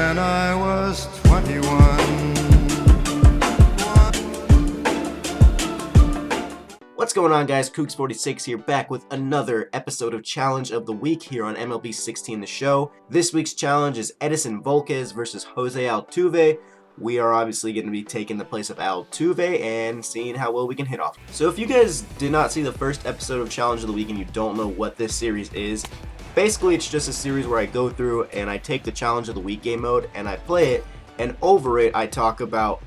when I was 21. What's going on, guys? Kooks46 here, back with another episode of Challenge of the Week here on MLB 16 The Show. This week's challenge is Edison Volquez versus Jose Altuve. We are obviously going to be taking the place of Altuve and seeing how well we can hit off. So if you guys did not see the first episode of Challenge of the Week and you don't know what this series is, basically it's just a series where I go through and I take the Challenge of the Week game mode and I play it, and over it I talk about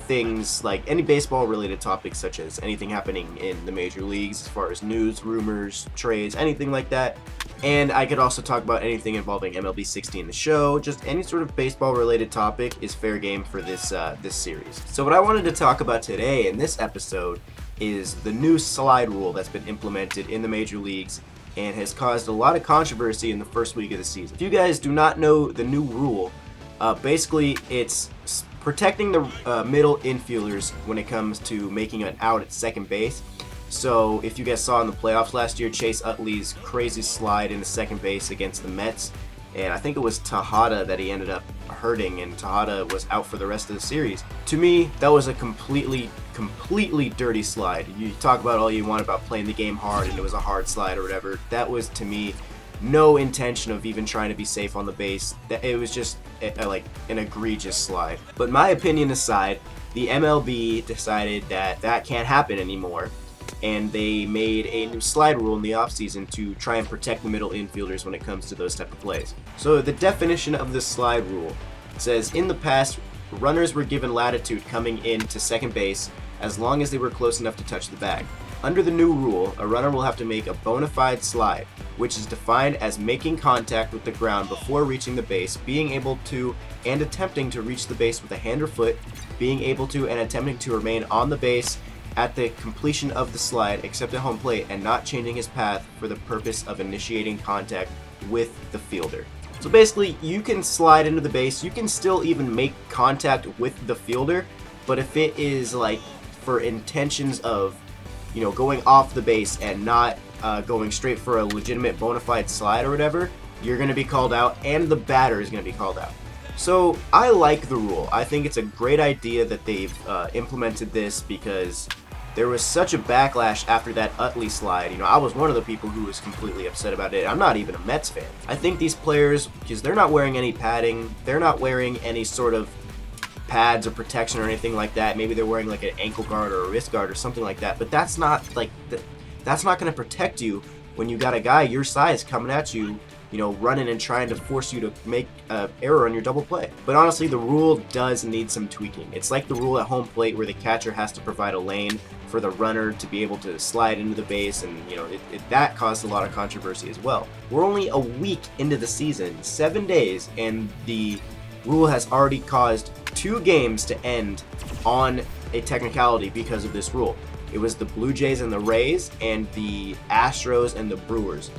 things like any baseball related topics, such as anything happening in the major leagues as far as news, rumors, trades, anything like that. And I could also talk about anything involving MLB 16 The Show. Just any sort of baseball related topic is fair game for this series. So what I wanted to talk about today in this episode is the new slide rule that's been implemented in the major leagues and has caused a lot of controversy in the first week of the season. If you guys do not know the new rule, basically it's protecting the middle infielders when it comes to making an out at second base. So if you guys saw in the playoffs last year, Chase Utley's crazy slide into second base against the Mets, and I think it was Tejada that he ended up hurting, and Tejada was out for the rest of the series. To me, that was a completely dirty slide. You talk about all you want about playing the game hard and it was a hard slide or whatever. That was, to me, no intention of even trying to be safe on the base. It was just like an egregious slide. But my opinion aside, the MLB decided that that can't happen anymore, and they made a new slide rule in the offseason to try and protect the middle infielders when it comes to those type of plays. So the definition of the slide rule says, in the past, runners were given latitude coming into second base as long as they were close enough to touch the bag. Under the new rule, a runner will have to make a bona fide slide, which is defined as making contact with the ground before reaching the base, being able to and attempting to reach the base with a hand or foot, being able to and attempting to remain on the base at the completion of the slide except at home plate, and not changing his path for the purpose of initiating contact with the fielder. So basically, you can slide into the base, you can still even make contact with the fielder, but if it is like for intentions of, you know, going off the base and not going straight for a legitimate bona fide slide or whatever, you're going to be called out, and the batter is going to be called out. So I like the rule. I think it's a great idea that they've implemented this, because there was such a backlash after that Utley slide. You know, I was one of the people who was completely upset about it. I'm not even a Mets fan. I think these players, because they're not wearing any padding, they're not wearing any sort of pads or protection or anything like that. Maybe they're wearing like an ankle guard or a wrist guard or something like that, but that's not like that's not going to protect you when you got a guy your size coming at you, you know, running and trying to force you to make an error on your double play. But honestly, the rule does need some tweaking. It's like the rule at home plate where the catcher has to provide a lane for the runner to be able to slide into the base, and you know, that caused a lot of controversy as well. We're only a week into the season, 7 days, and the rule has already caused 2 games to end on a technicality because of this rule. It was the Blue Jays and the Rays, and the Astros and the Brewers.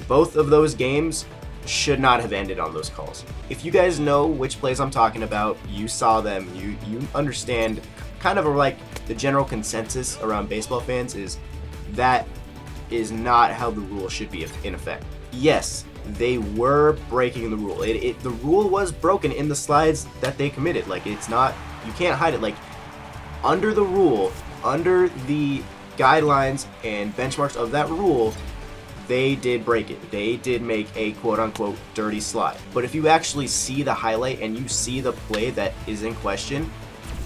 Both of those games should not have ended on those calls. If you guys know which plays I'm talking about, you saw them, you understand kind of like the general consensus around baseball fans is that is not how the rule should be in effect. Yes, they were breaking the rule. The rule was broken in the slides that they committed. Like, it's not, you can't hide it. Like, under the rule, under the guidelines and benchmarks of that rule, they did break it. They did make a quote-unquote dirty slide. But if you actually see the highlight and you see the play that is in question,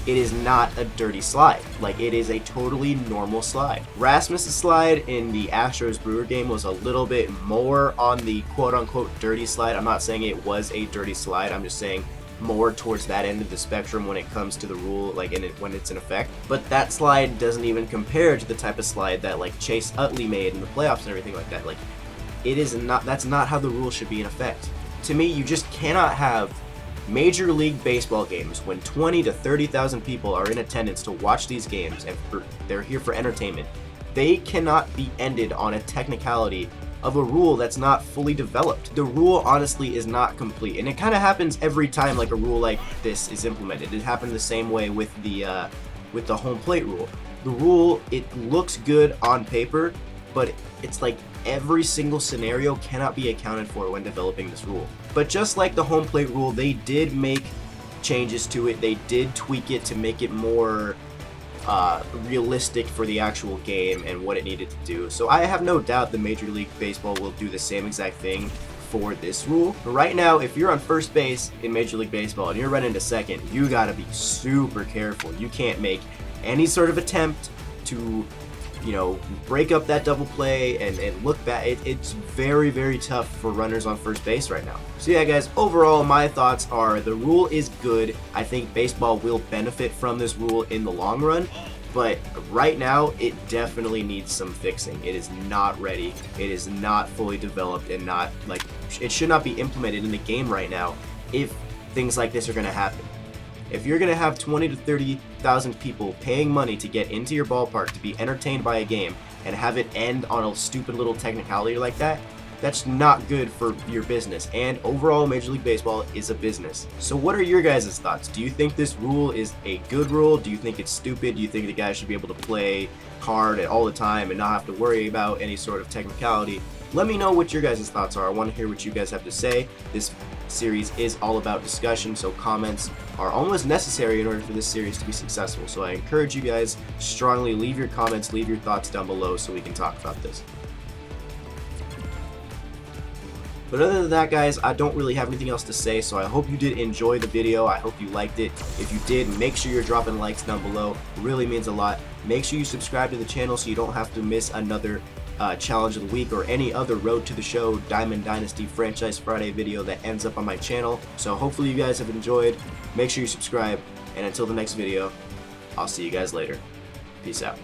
it is not a dirty slide. Like, it is a totally normal slide. Rasmus's slide in the Astros-Brewer game was a little bit more on the quote-unquote dirty slide. I'm not saying it was a dirty slide. I'm just saying more towards that end of the spectrum when it comes to the rule, like when it's in effect. But that slide doesn't even compare to the type of slide that like Chase Utley made in the playoffs and everything like that. Like, it is not, that's not how the rule should be in effect. To me, you just cannot have Major League Baseball games when 20 to 30,000 people are in attendance to watch these games, and they're here for entertainment. They cannot be ended on a technicality of a rule that's not fully developed. The rule honestly is not complete, and it kind of happens every time like a rule like this is implemented. It happened the same way with the home plate rule. The rule, it looks good on paper, but it's like every single scenario cannot be accounted for when developing this rule. But just like the home plate rule, they did make changes to it. They did tweak it to make it more realistic for the actual game and what it needed to do. So I have no doubt that Major League Baseball will do the same exact thing for this rule. But right now, if you're on first base in Major League Baseball and you're running to second, you gotta be super careful. You can't make any sort of attempt to, you know, break up that double play and look back. It's very, very tough for runners on first base right now. So yeah, guys, overall, my thoughts are the rule is good. I think baseball will benefit from this rule in the long run, but right now, it definitely needs some fixing. It is not ready. It is not fully developed and not, like, it should not be implemented in the game right now if things like this are going to happen. If you're going to have 20 to 30,000 people paying money to get into your ballpark to be entertained by a game and have it end on a stupid little technicality like that, that's not good for your business. And overall, Major League Baseball is a business. So what are your guys' thoughts? Do you think this rule is a good rule? Do you think it's stupid? Do you think the guys should be able to play hard all the time and not have to worry about any sort of technicality? Let me know what your guys' thoughts are. I want to hear what you guys have to say. This series is all about discussion, so comments are almost necessary in order for this series to be successful. So I encourage you guys strongly, leave your comments, leave your thoughts down below so we can talk about this. But other than that, guys, I don't really have anything else to say, so I hope you did enjoy the video. I hope you liked it. If you did, make sure you're dropping likes down below. It really means a lot. Make sure you subscribe to the channel so you don't have to miss another challenge of the week or any other Road to the Show Diamond Dynasty Franchise Friday video that ends up on my channel. So hopefully you guys have enjoyed. Make sure you subscribe, and until the next video, I'll see you guys later. Peace out.